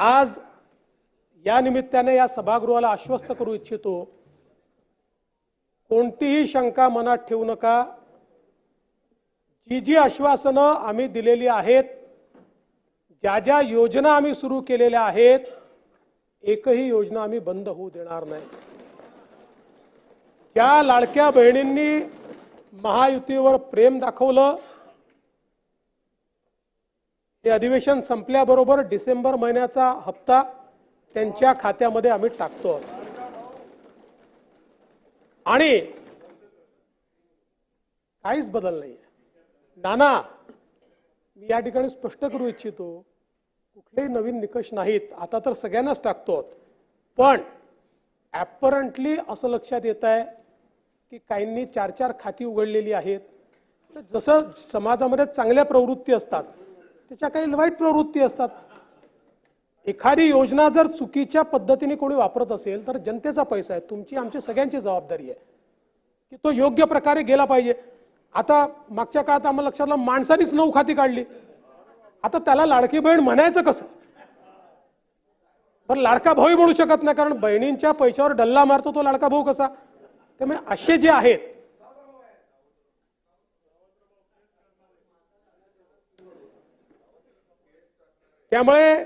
आज या निमित्ताने या सभागृहाला आश्वस्त करू इच्छितो, कोणतीही शंका मनात ठेवू नका। जी जी आश्वासनं आम्ही दिलेली आहेत, ज्या ज्या योजना आम्ही सुरू केलेल्या आहेत, एकही योजना आम्ही बंद होऊ देणार नाही। ज्या लाडक्या बहिणींनी महायुतीवर प्रेम दाखवलं, हे अधिवेशन संपल्याबरोबर डिसेंबर महिन्याचा हप्ता त्यांच्या खात्यामध्ये आम्ही टाकतो आणि काहीच बदल नाहीये। नाना, मी या ठिकाणी स्पष्ट करू इच्छितो, कुठलेही नवीन निकष नाहीत, आता तर सगळ्यांनाच टाकतो, पण ॲपरंटली असं लक्षात येत आहे की काहींनी 4-4 खाती उघडलेली आहेत। तर जसं समाजामध्ये चांगल्या प्रवृत्ती असतात, त्याच्या काही वाईट प्रवृत्ती असतात। एखादी योजना जर चुकीच्या पद्धतीने कोणी वापरत असेल तर जनतेचा पैसा आहे, तुमची आमची सगळ्यांची जबाबदारी आहे की तो योग्य प्रकारे गेला पाहिजे। आता मागच्या काळात आम्हाला लक्षात आलं, माणसानीच 9 खाती काढली, आता त्याला लाडकी बहीण म्हणायचं कसं? पण लाडका भाऊ म्हणू शकत नाही, कारण बहिणींच्या पैशावर डल्ला मारतो तो लाडका भाऊ कसा? त्यामुळे असे जे आहेत, त्यामुळे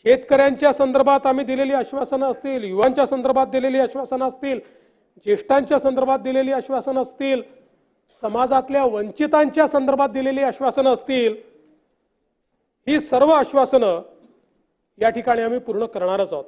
शेतकऱ्यांच्या संदर्भात आम्ही दिलेली आश्वासनं असतील, युवांच्या संदर्भात दिलेली आश्वासनं असतील, ज्येष्ठांच्या संदर्भात दिलेली आश्वासनं असतील, समाजातल्या वंचितांच्या संदर्भात दिलेली आश्वासनं असतील, ही सर्व आश्वासनं या ठिकाणी आम्ही पूर्ण करणारच आहोत।